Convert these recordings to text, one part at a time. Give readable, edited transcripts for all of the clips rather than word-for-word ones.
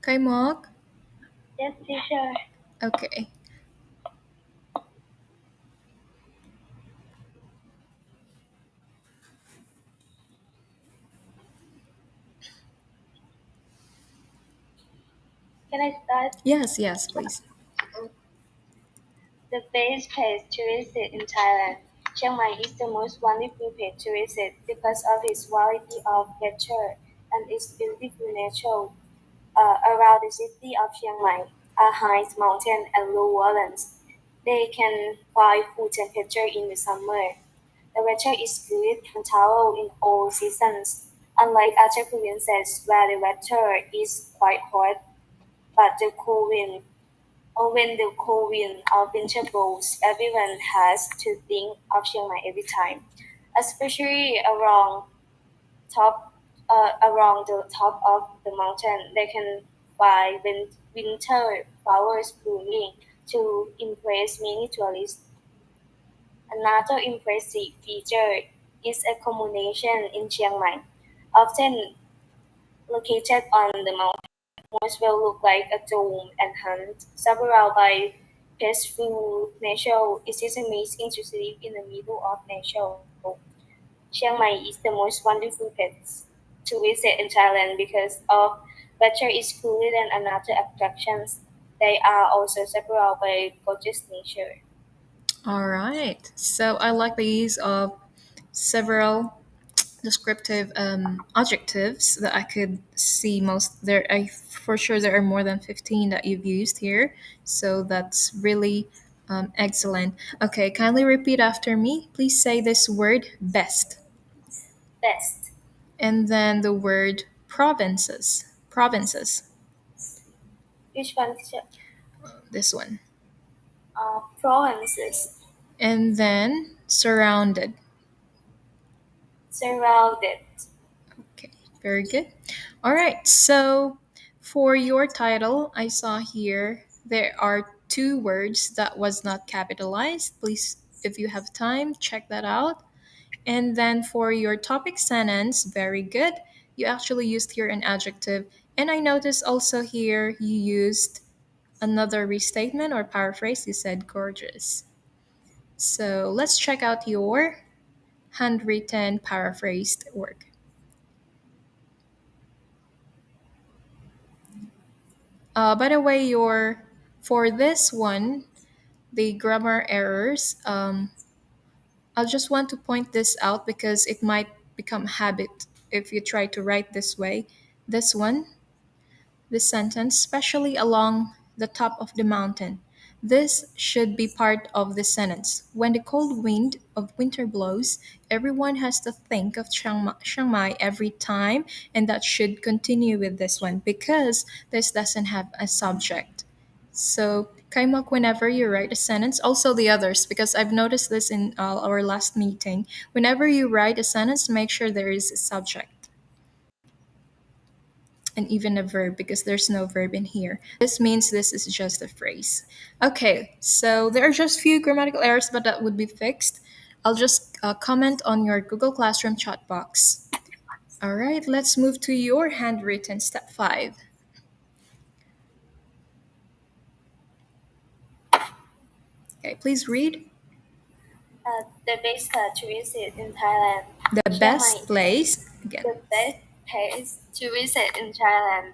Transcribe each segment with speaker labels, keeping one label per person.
Speaker 1: Kaimok?
Speaker 2: Yes, teacher.
Speaker 1: Okay.
Speaker 2: Can I start?
Speaker 1: Yes, yes, please.
Speaker 2: The best place to visit in Thailand. Chiang Mai is the most wonderful place to visit because of its variety of weather and its beautiful nature. Around the city of Chiang Mai are high mountains and low valleys. They can find cool temperature in the summer. The weather is good and thorough in all seasons, unlike other provinces where the weather is quite hot, but the cool wind when the cold wind of winter blows, everyone has to think of Chiang Mai every time, especially around the top of the mountain. They can find winter flowers blooming to impress many tourists. Another impressive feature is accommodation in Chiang Mai, often located on the mountain. Most will look like a dome and hunt, surrounded by peaceful nature. It is amazing to live in the middle of nature. Chiang Mai is the most wonderful place to visit in Thailand because of weather is cooler than another attractions. They are also surrounded by gorgeous nature.
Speaker 1: All right. So I like the use of several descriptive adjectives that I could see most there. I for sure there are more than 15 that you've used here. So that's really excellent. Okay, kindly repeat after me. Please say this word best.
Speaker 2: Best.
Speaker 1: And then the word provinces. Provinces.
Speaker 2: Which one?
Speaker 1: This one.
Speaker 2: Provinces.
Speaker 1: And then surrounded.
Speaker 2: Surrounded.
Speaker 1: Okay, very good. All right, so for your title, I saw here there are two words that was not capitalized. Please, if you have time, check that out. And then for your topic sentence, very good. You actually used here an adjective. And I noticed also here you used another restatement or paraphrase. You said gorgeous. So let's check out your handwritten paraphrased work. By the way, your for this one, the grammar errors. I'll just want to point this out because it might become habit if you try to write this way. This one, this sentence, especially along the top of the mountain. This should be part of the sentence. When the cold wind of winter blows, everyone has to think of Chiang Mai every time, and that should continue with this one because this doesn't have a subject. So, Kaimak, whenever you write a sentence, also the others, because I've noticed this in our last meeting, whenever you write a sentence, make sure there is a subject and even a verb because there's no verb in here. This means this is just a phrase. Okay, so there are just few grammatical errors, but that would be fixed. I'll just comment on your Google Classroom chat box. All right, let's move to your handwritten step 5. Okay, please read.
Speaker 2: The best to visit in Thailand.
Speaker 1: The
Speaker 2: Chiang Mai.
Speaker 1: best place again.
Speaker 2: The best place to visit in Thailand.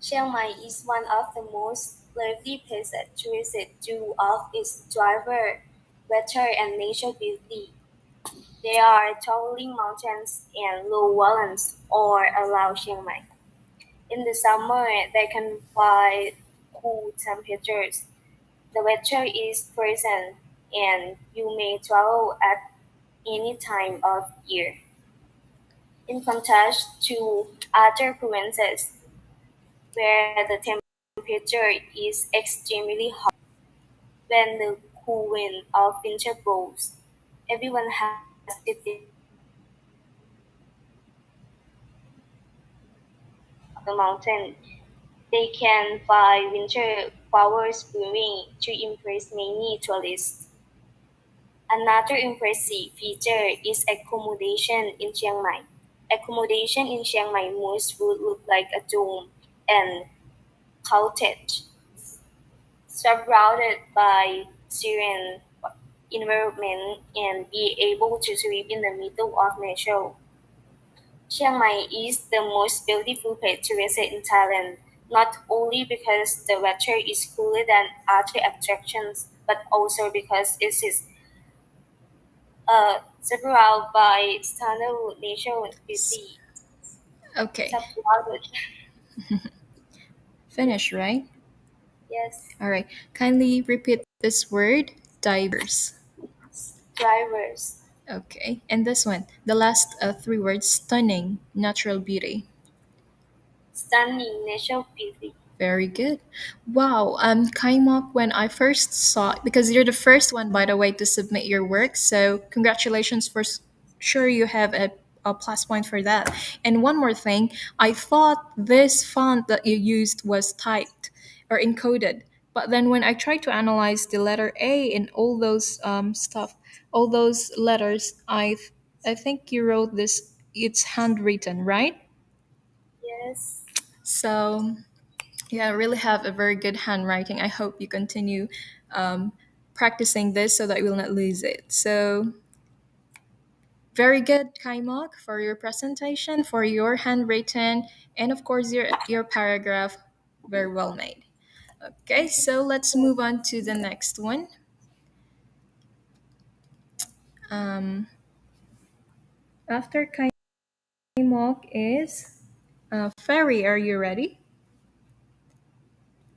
Speaker 2: Chiang Mai is one of the most lively places to visit due of its driver, weather and nature beauty. There are towering mountains and low valleys all around Chiang Mai. In the summer, they can find cool temperatures. The weather is pleasant and you may travel at any time of year. In contrast to other provinces where the temperature is extremely hot when the cool wind of winter blows. Everyone has to think of the mountain. They can find winter flowers blooming to impress many tourists. Another impressive feature is accommodation in Chiang Mai. Accommodation in Chiang Mai most would look like a dome and cottage, surrounded by serene environment and be able to sleep in the middle of nature. Chiang Mai is the most beautiful place to visit in Thailand, not only because the weather is cooler than other attractions, but also because it is surrounded by stunning natural beauty.
Speaker 1: Okay,
Speaker 2: Surrounded,
Speaker 1: finish, right?
Speaker 2: yes,
Speaker 1: All right. Kindly repeat this word, diverse.
Speaker 2: drivers,
Speaker 1: Okay. And this one, the last three words, stunning, natural beauty.
Speaker 2: stunning natural beauty.
Speaker 1: Very good. Wow. Kaimok, when I first saw, because you're the first one, by the way, to submit your work. So congratulations for sure you have a plus point for that. And one more thing, I thought this font that you used was typed or encoded. But then when I tried to analyze the letter A in all those stuff, all those letters, I think you wrote this, it's handwritten, right?
Speaker 2: Yes,
Speaker 1: So yeah, I really have a very good handwriting. I hope you continue um, practicing this so that you will not lose it. So, very good, Kaimok, for your presentation, for your handwritten, and of course, your paragraph. Very well made. Okay, so let's move on to the next one. Um, after Kaimok is Ferry. Are you ready?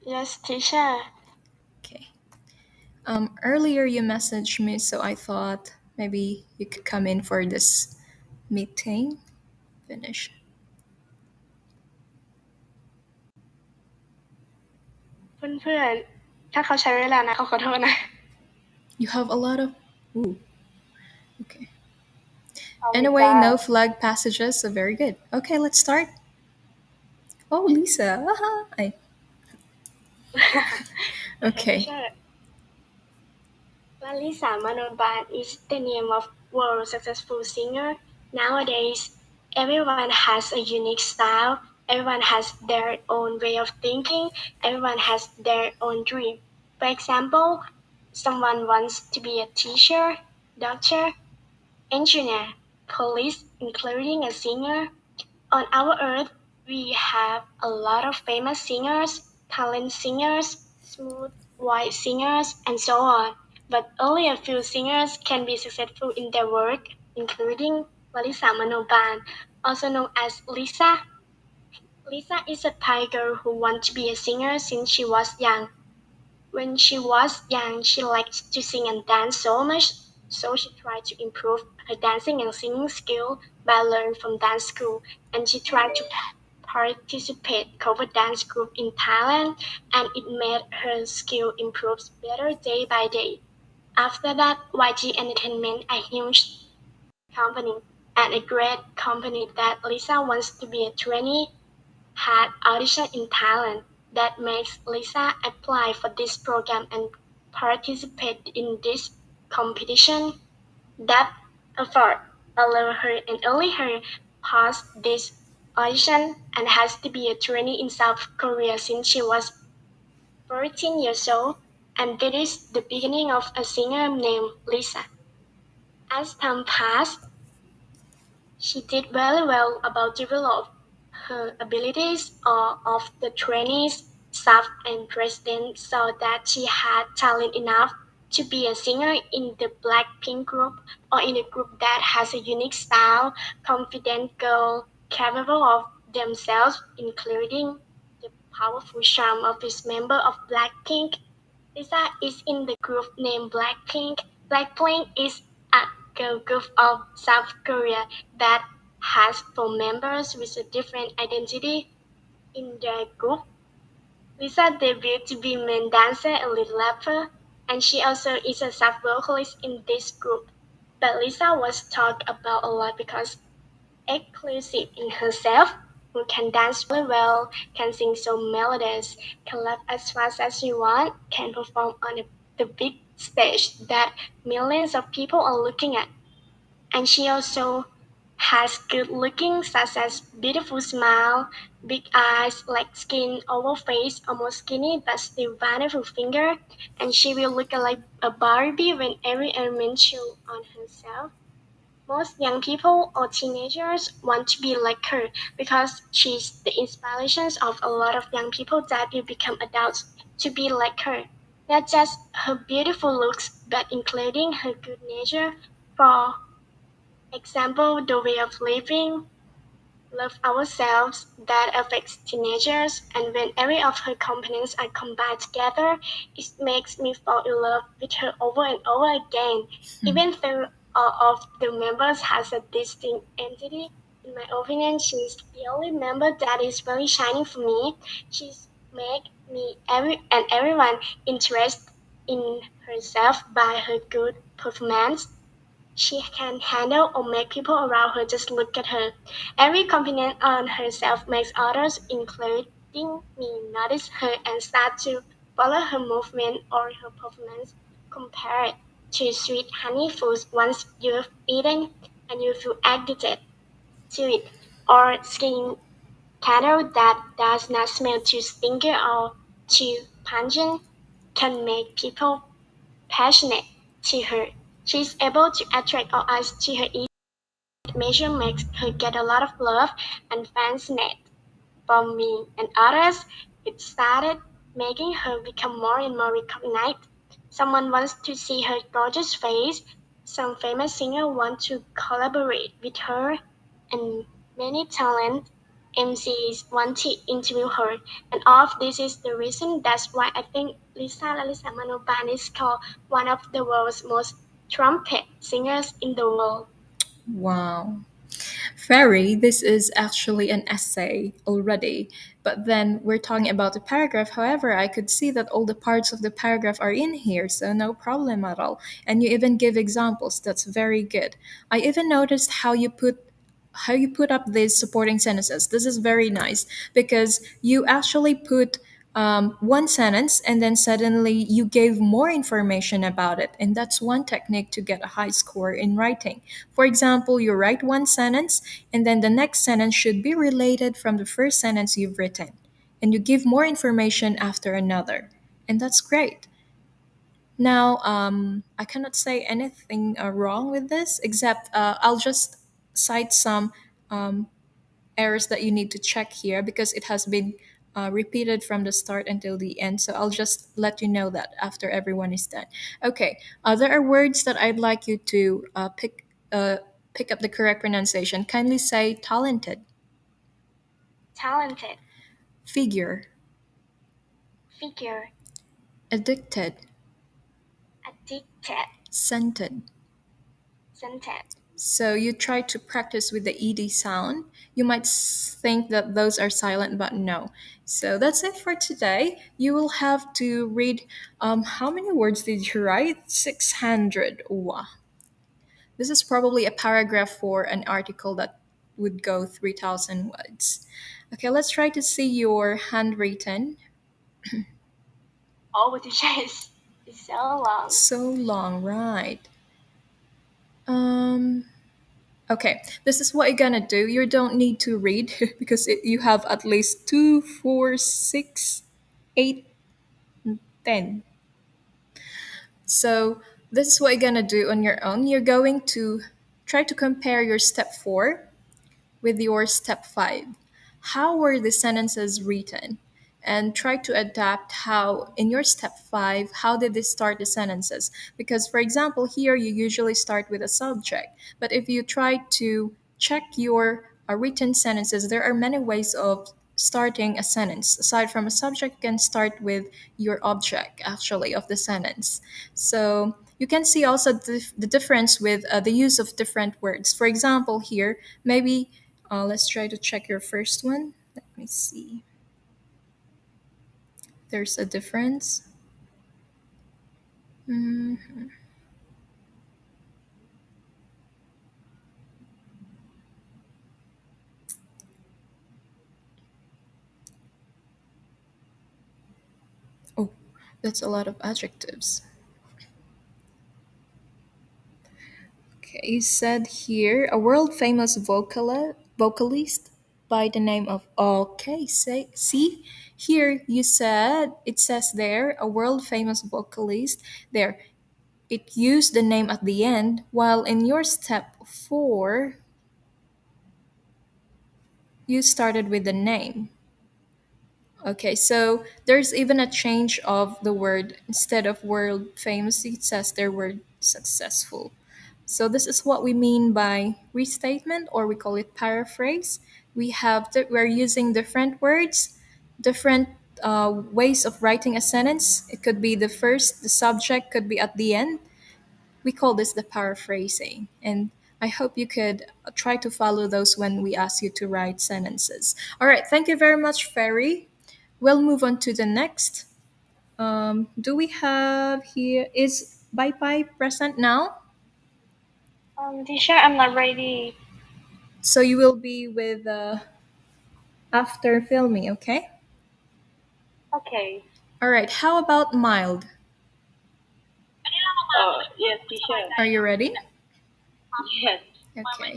Speaker 3: Yes, teacher.
Speaker 1: Okay. Earlier you messaged me, so I thought maybe you could come in for this meeting. Finish.
Speaker 3: เพื่อนๆถ้าเขาใช้เวลานะเขาขอโทษนะ
Speaker 1: You have a lot of. Ooh, okay.
Speaker 2: oh my
Speaker 1: Anyway, no
Speaker 2: god,
Speaker 1: flag passages, so very good. Okay, let's start. Oh, Lisa. Aha.
Speaker 3: Okay,
Speaker 1: Okay.
Speaker 3: teacher. Lalisa Manoban is the name of world successful singer. Nowadays, everyone has a unique style. Everyone has their own way of thinking. Everyone has their own dream. For example, someone wants to be a teacher, doctor, engineer, police, including a singer. On our earth, we have a lot of famous singers, talent singers, smooth white singers, and so on. But only a few singers can be successful in their work, including Lalisa Manoban, also known as Lisa. Lisa is a Thai girl who wants to be a singer since she was young. When she was young, she liked to sing and dance so much, so she tried to improve her dancing and singing skill by learning from dance school, and she tried to participate cover dance group in Thailand, and it made her skill improve better day by day. After that, YG Entertainment, a huge company and a great company that Lisa wants to be a trainee, had audition in Thailand that makes Lisa apply for this program and participate in this competition. That effort allowed her and only her pass this audition and has to be a trainee in South Korea since she was 14 years old, and that is the beginning of a singer named Lisa. As time passed, she did very well about develop her abilities. All of the trainees, staff, and president saw that she had talent enough to be a singer in the Blackpink group or in a group that has a unique style, confident girl, capable of themselves, including the powerful charm of this member of Blackpink. Lisa is in the group named Blackpink. Blackpink is a girl group of South Korea that has four members with a different identity. In their group, Lisa debuted to be main dancer and lead rapper, and she also is a sub vocalist in this group. But Lisa was talked about a lot because exclusive in herself, who can dance really well, can sing so melodious, can laugh as fast as she wants, can perform on the big stage that millions of people are looking at. And she also has good looking such as beautiful smile, big eyes, like skin, oval face, almost skinny but still wonderful finger, and she will look like a Barbie when every element show on herself. Most young people or teenagers want to be like her because she's the inspiration of a lot of young people that will become adults to be like her. Not just her beautiful looks, but including her good nature. For example, the way of living, love ourselves that affects teenagers, and when every of her components are combined together, it makes me fall in love with her over and over again. Even though all of the members has a distinct entity, in my opinion, she's the only member that is very shining for me. She's make me everyone interested in herself by her good performance she can handle or make people around her just look at her. Every compliment on herself makes others, including me, notice her and start to follow her movement or her performance. Compare it to sweet honey foods once you've eaten and you feel addicted to it, or skin cattle that does not smell too stinky or too pungent can make people passionate to her. She is able to attract our eyes to her each measure makes her get a lot of love and fascinate from me and others. It started making her become more and more recognized. Someone wants to see her gorgeous face. Some famous singer want to collaborate with her, and many talent MCs want to interview her. And all of this is the reason that's why I think Lisa Manoban is called one of the world's most trumpet singers in the world.
Speaker 1: Wow. Fairy, this is actually an essay already, but then we're talking about the paragraph. However, I could see that all the parts of the paragraph are in here, so no problem at all. And you even give examples. That's very good. I even noticed how you put up these supporting sentences. This is very nice because you actually put one sentence and then suddenly you gave more information about it. And that's one technique to get a high score in writing. For example, you write one sentence and then the next sentence should be related from the first sentence you've written. And you give more information after another. And that's great. Now, I cannot say anything wrong with this, except I'll just cite some um, errors that you need to check here because it has been repeated from the start until the end. So I'll just let you know that after everyone is done. Okay, there are words that I'd like you to pick up the correct pronunciation. Kindly say talented,
Speaker 3: Talented,
Speaker 1: figure,
Speaker 3: figure,
Speaker 1: addicted,
Speaker 3: addicted,
Speaker 1: scented.
Speaker 3: scented.
Speaker 1: So you try to practice with the ed sound. You might think that those are silent, but no. So that's it for today. You will have to read. How many words did you write? 600. Wow. This is probably a paragraph for an article that would go 3,000 words. Okay, let's try to see your handwritten.
Speaker 3: All the chase is so long.
Speaker 1: So long, right? Um, Okay, this is what you're gonna do. You don't need to read because you have at least 2, 4, 6, 8, 10. So this is what you're gonna do on your own. You're going to try to compare your step 4 with your step 5. How were the sentences written? And try to adapt how, in your step 5, how did they start the sentences? Because, for example, here you usually start with a subject. But if you try to check your written sentences, there are many ways of starting a sentence. Aside from a subject, you can start with your object, actually, of the sentence. So you can see also the difference with the use of different words. For example, here, maybe let's try to check your first one. Let me see. There's a difference. Mm. Oh, that's a lot of adjectives. You said here a world famous vocalist by the name of. Okay, say see here you said it says there a world famous vocalist there. It used the name at the end, while in your step 4 you started with the name. Okay, so there's even a change of the word. Instead of world famous, it says their word successful. So this is what we mean by restatement, or we call it paraphrase. We're using different words, different ways of writing a sentence. It could be the first, the subject could be at the end. We call this the paraphrasing, and I hope you could try to follow those when we ask you to write sentences. All right, thank you very much, Ferry. We'll move on to the next. Do we have here? Is Bye Bye present now?
Speaker 3: Teacher, I'm not ready.
Speaker 1: So you will be with after filming, okay?
Speaker 3: Okay.
Speaker 1: All right. How about mild?
Speaker 3: Yes, teacher.
Speaker 1: Are you ready?
Speaker 3: Yes.
Speaker 1: Okay.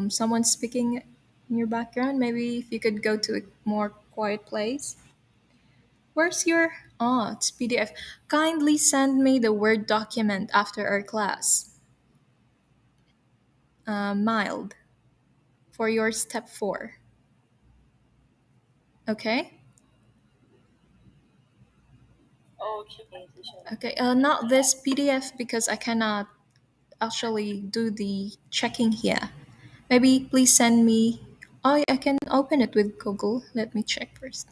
Speaker 1: Someone's speaking in your background. Maybe if you could go to a more quiet place. Where's your? Oh, it's PDF. Kindly send me the Word document after our class. Mild for your step 4. Okay.
Speaker 3: Okay, teacher.
Speaker 1: Okay. Not this PDF because I cannot actually do the checking here. Maybe please send me. Oh, I can open it with Google. Let me check first.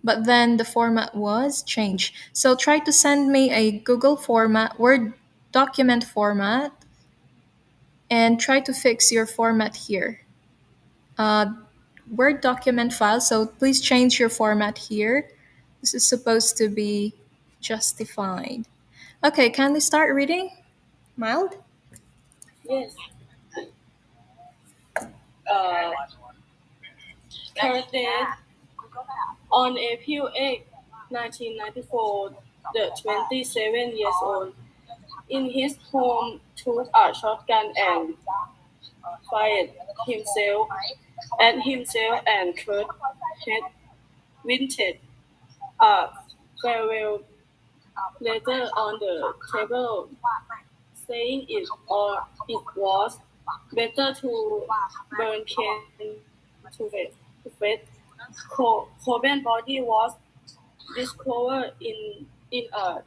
Speaker 1: But then the format was changed. So try to send me a Google format, Word document format, and try to fix your format here. Uh, Word document file. So please change your format here. This is supposed to be justified. Okay, kindly start reading. Mild?
Speaker 3: Yes. Uh, Thursday, on April 8, 1994, the 27-years-old in his home took a shotgun and fired himself and Kurt had Vinted a farewell letter on the table, saying it was better to burn Ken to faith. Coben's body was discovered in a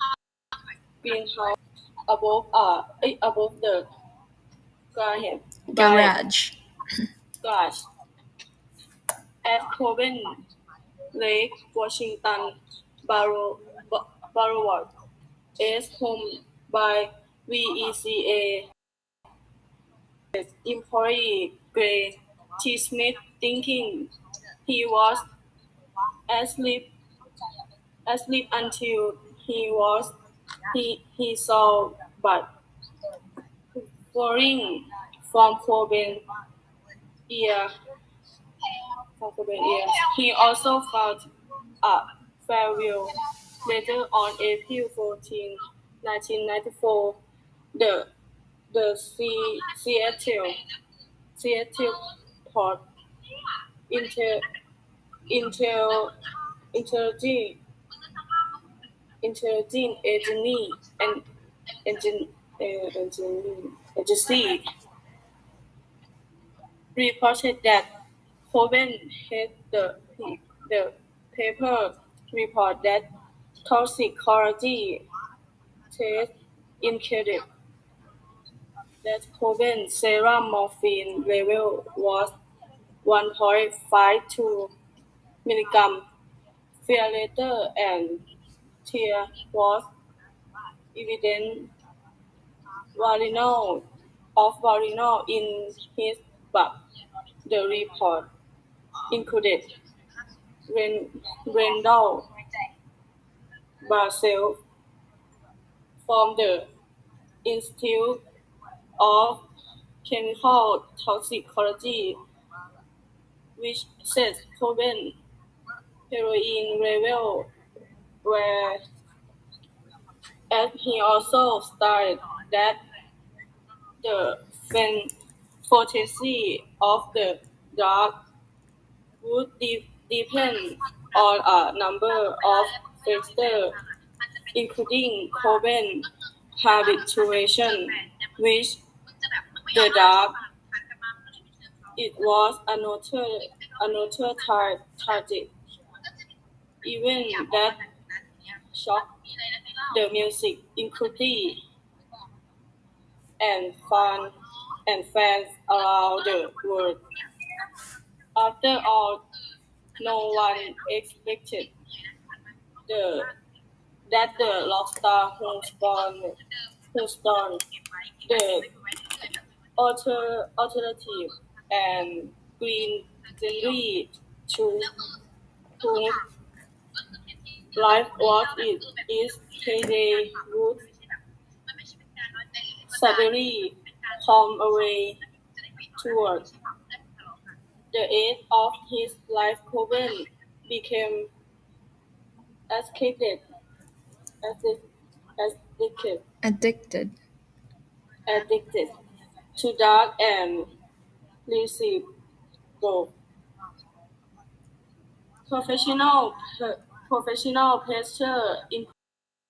Speaker 3: greenhouse above the garage by
Speaker 1: Garage.
Speaker 3: garage at Coben Lake, Washington Boulevard, is home by VECA employee Gray T. Smith, thinking he was asleep until he saw but pouring from ear Coben's ear. He also found a farewell letter on April 14, 1994. The Seattle Port Inter Intel Intelligence Intelligence and Engine, Agency reported that Coben had the paper report that toxicology test indicated that Coben's serum morphine level was 1.52 milligram. Later and there was evidence vaginal vaginal in his blood. The report included Randall Basel from the Institute of Chemical Toxicology, which says Coben heroin level
Speaker 4: where as he also stated that the fantasy of the dark would depend on a number of factors, including Coben habituation, which the dark it was another tragic event that shocked the music industry and fans around the world. After all, no one expected the that the rockstar who spawned the alternative and green genre to whose life was it is heyday would suddenly come away toward the end of his life. Coben became addicted, addicted, addicted,
Speaker 1: Addicted.
Speaker 4: addicted to dark and lucid gold. Professional professional pressure in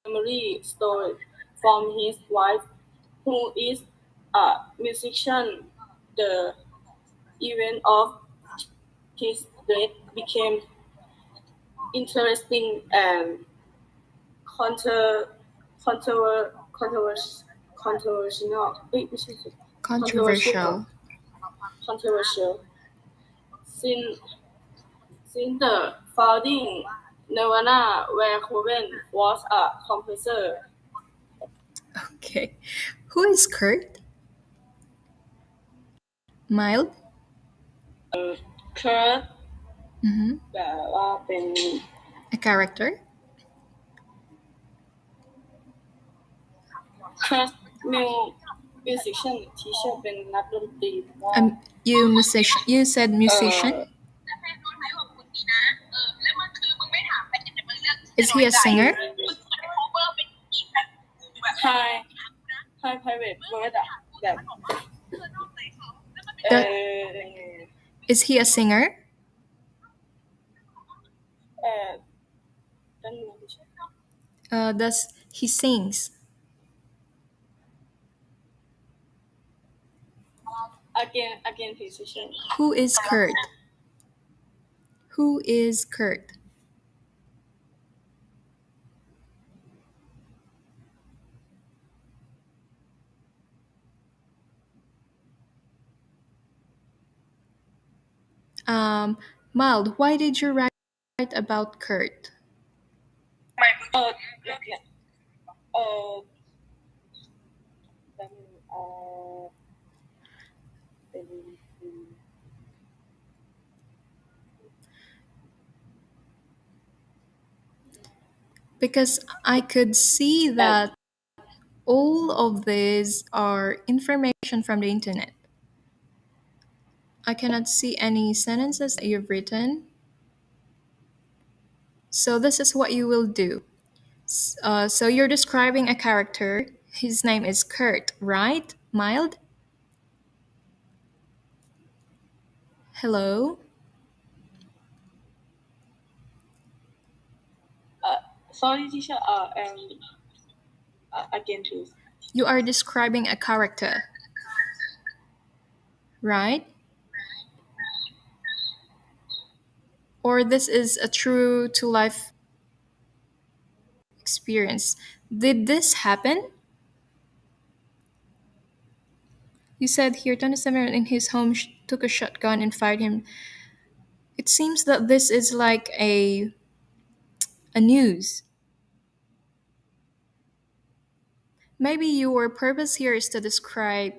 Speaker 4: memory story from his wife, who is a musician. The event of his death became interesting and controversial. Controversial. เอ้ยไม่ใช่สิ controversial.
Speaker 1: Controversial.
Speaker 4: Controversial. Since the founding Nirvana, where Cobain was a composer,
Speaker 1: Okay. Who is Kurt? Mild?
Speaker 4: Kurt
Speaker 1: Mm-hmm.
Speaker 4: แบบว่าเป็น
Speaker 1: A character?
Speaker 4: Kurt musician teacher เป็นนักดนตรี
Speaker 1: You said
Speaker 4: เอ่
Speaker 1: musician?
Speaker 4: อ
Speaker 1: Is he a singer?
Speaker 4: high private word อะแบบ
Speaker 1: That,
Speaker 4: เอ่อ
Speaker 1: is he a singer?
Speaker 4: ด้านนู้น
Speaker 1: Does he sings?
Speaker 4: again musician
Speaker 1: Who is Kurt? Who is Kurt? Mild, why did you write about Kurt?
Speaker 4: เอ่อเป็น
Speaker 1: Because I could see that all of these are information from the internet. I cannot see any sentences that you've written. So this is what you will do. So you're describing a character. His name is Kurt, right? Mild? Hello?
Speaker 4: Sorry, teacher. Again, please.
Speaker 1: You are describing a character, right? Or this is a true to life experience. Did this happen? You said here 27 in his home took a shotgun and fired him. It seems that this is like a news. Maybe your purpose here is to describe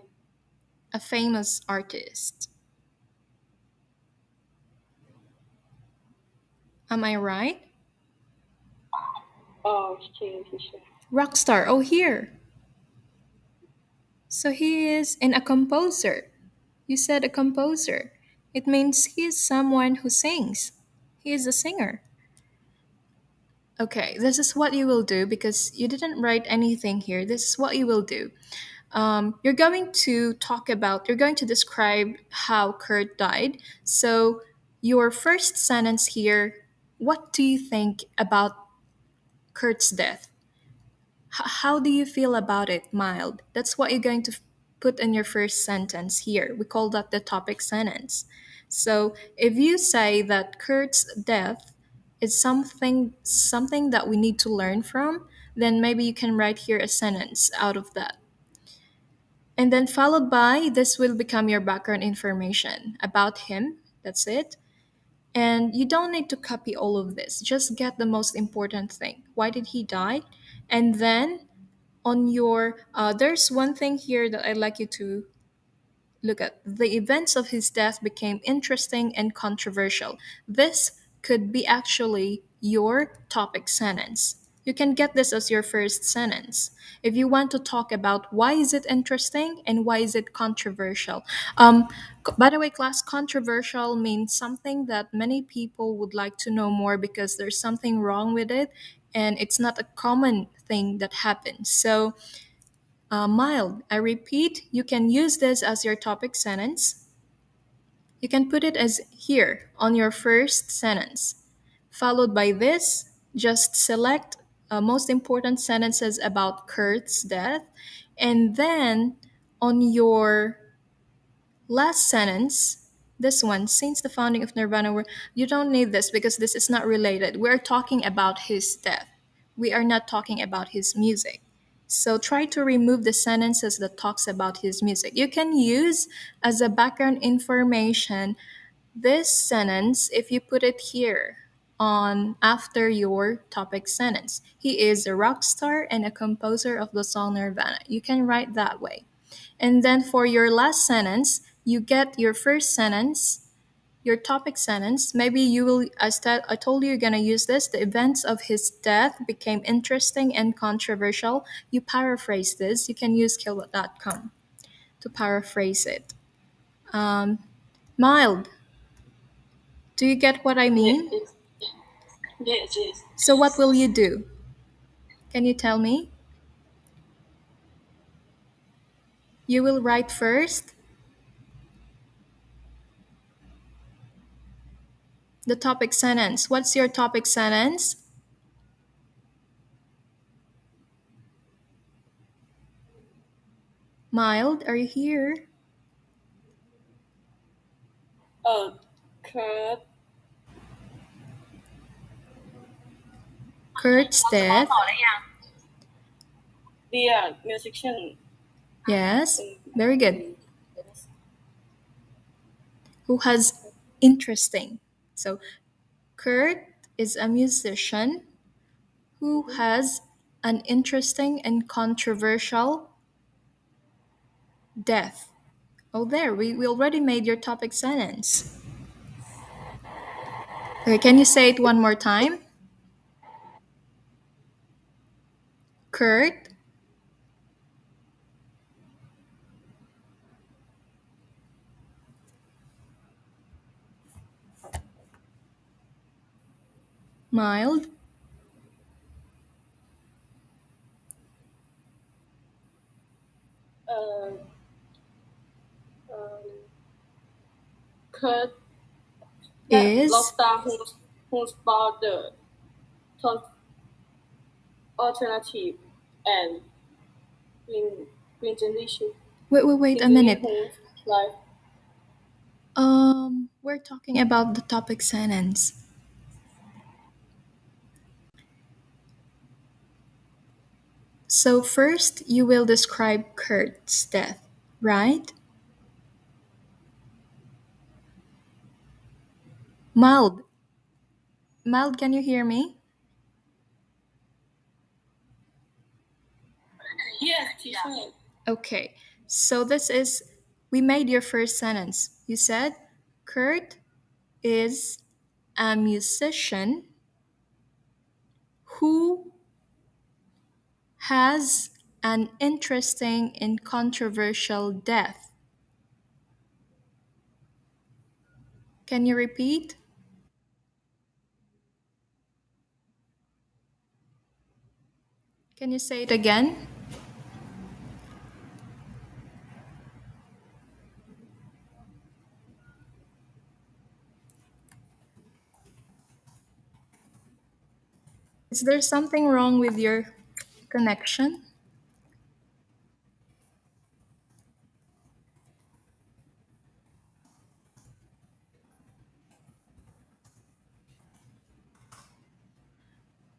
Speaker 1: a famous artist. Am I right?
Speaker 4: Okay, teacher.
Speaker 1: Rockstar. Oh, here. So he is a composer. You said a composer. It means he is someone who sings. He is a singer. Okay, this is what you will do because you didn't write anything here. This is what you will do. You're going to describe how Kurt died. So, your first sentence here, what do you think about Kurt's death? How do you feel about it, mild? That's what you're going to put in your first sentence here. We call that the topic sentence. So if you say that Kurt's death is something that we need to learn from, then maybe you can write here a sentence out of that. And then followed by this will become your background information about him. That's it. And you don't need to copy all of this. Just get the most important thing. Why did he die? And then on your there's one thing here that I'd like you to look at. The events of his death became interesting and controversial. This could be actually your topic sentence. You can get this as your first sentence if you want to talk about why is it interesting and why is it controversial. By the way, class, controversial means something that many people would like to know more because there's something wrong with it and it's not a common thing that happens. So mild. I repeat, you can use this as your topic sentence. You can put it as here on your first sentence. Followed by this, just select most important sentences about Kurt's death. And then on your last sentence, this one, since the founding of Nirvana, you don't need this because this is not related. We're talking about his death. We are not talking about his music. So try to remove the sentences that talks about his music. You can use as a background information this sentence if you put it here on after your topic sentence. He is a rock star and a composer of the song Nirvana. You can write that way. And then for your last sentence, you get your first sentence, your topic sentence. Maybe you will, I told you you're going to use this. The events of his death became interesting and controversial. You paraphrase this. You can use kill.com to paraphrase it. Um, mild. Do you get what I
Speaker 4: Yes,
Speaker 1: mean?
Speaker 4: yes, yes, yes.
Speaker 1: So, what will you do? Can you tell me? You will write first the topic sentence. What's your topic sentence? Mild, are you here?
Speaker 4: Uh, Kurt,
Speaker 1: Kurt's death.
Speaker 4: be a musician
Speaker 1: Yes,
Speaker 4: in,
Speaker 1: very good.
Speaker 4: in
Speaker 1: Who has interesting. So, Kurt is a musician who
Speaker 4: Mhm.
Speaker 1: has an interesting and controversial death. Oh, there, we already made your topic sentence. Okay, can you say it one more time? Kurt, mild,
Speaker 4: uh, um, Kurt, that rock
Speaker 1: is.
Speaker 4: star who spawned the thought alternative and Green Green Generation,
Speaker 1: Wait a
Speaker 4: thinking
Speaker 1: minute.
Speaker 4: whose life.
Speaker 1: We're talking about the topic sentence. So, first, you will describe Kurt's death, right? Mild, Mild, can you hear me?
Speaker 4: Yes, teacher.
Speaker 1: Okay, so we made your first sentence. You said, Kurt is a musician who has an interesting and controversial death. Can you repeat? Can you say it again? Is there something wrong with your connection?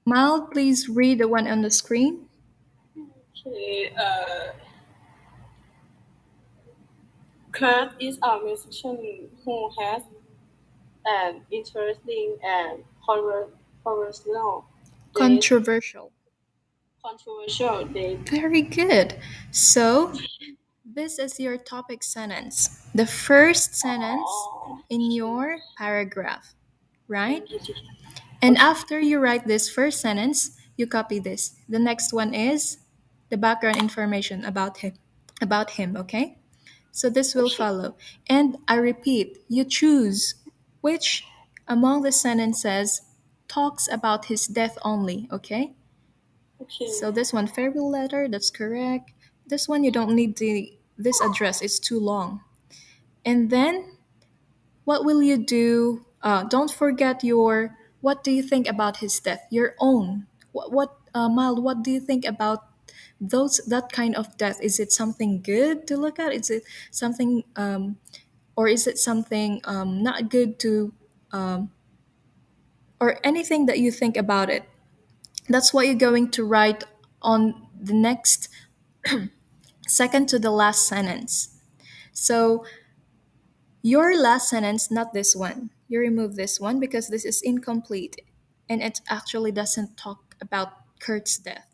Speaker 1: Mal, please read the one on the screen.
Speaker 4: Okay. Kurt is a musician who has an interesting and controversial date,
Speaker 1: Controversial.
Speaker 4: controversial date.
Speaker 1: Very good. So, this is your topic sentence. The first sentence
Speaker 4: Oh,
Speaker 1: in your paragraph, right?
Speaker 4: thank you, teacher.
Speaker 1: And
Speaker 4: Okay,
Speaker 1: after you write this first sentence, you copy this. The next one is the background information about him, okay? So this will
Speaker 4: okay,
Speaker 1: follow. And I repeat, you choose which among the sentences talks about his death only, okay?
Speaker 4: okay,
Speaker 1: So this one, farewell letter, that's correct. This one, you don't need this address, it's too long. And then, what will you do? Don't forget your, what do you think about his death? Your own. Mild, what do you think about that kind of death? Is it something good to look at? Is it something, or is it something not good to, or anything that you think about it? That's what you're going to write on the next second to the last sentence. So your last sentence, not this one. You remove this one because this is incomplete and it actually doesn't talk about Kurt's death.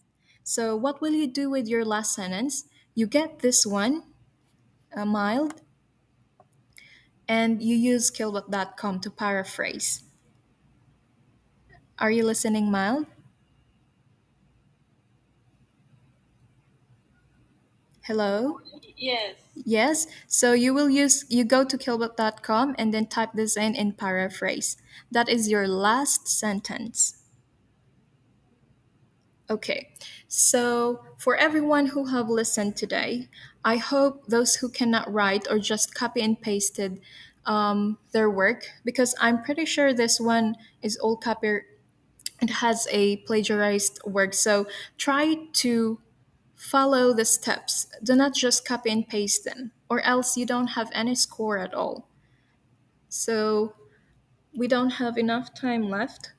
Speaker 1: So what will you do with your last sentence? You get this one, mild, and you use killbot.com to paraphrase. Are you listening, mild? Hello?
Speaker 4: yes.
Speaker 1: Yes. So you go to killbot.com and then type this in paraphrase. That is your last sentence. Okay. So for everyone who have listened today, I hope those who cannot write or just copy and pasted their work, because I'm pretty sure this one is all copy. It has a plagiarized work. So try to follow the steps. Do not just copy and paste them, or else you don't have any score at all. So we don't have enough time left.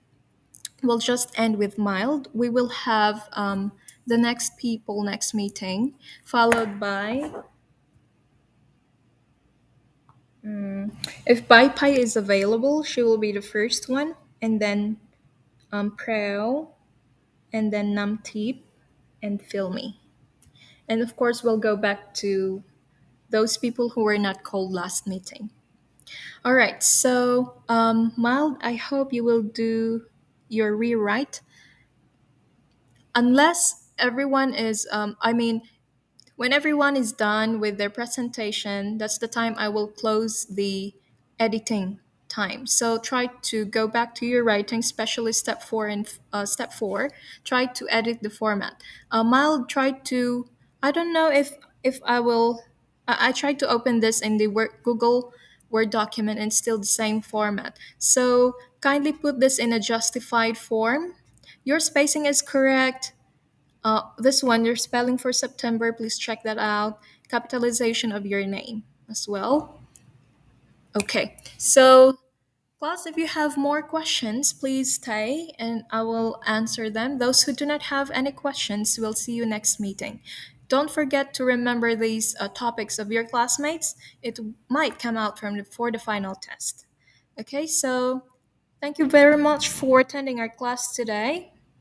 Speaker 1: We'll just end with mild. We will have the next people next meeting, followed by, if Bai Pai is available, she will be the first one, and then Preo, and then Namtip, and Filmy. And of course, we'll go back to those people who were not called last meeting. All right, so Mild, I hope you will do your rewrite. Unless everyone is, when everyone is done with their presentation, that's the time I will close the editing time. So try to go back to your writing, especially step four. Try to edit the format. I'll try to. I don't know if I will. I tried to open this in the Google Word document and still the same format. So kindly put this in a justified form. Your spacing is correct. This one, your spelling for September, please check that out. Capitalization of your name as well. Okay, so class, if you have more questions, please stay and I will answer them. Those who do not have any questions, we'll see you next meeting. Don't forget to remember these topics of your classmates. It might come out for the final test. Okay, so thank you very much for attending our class today.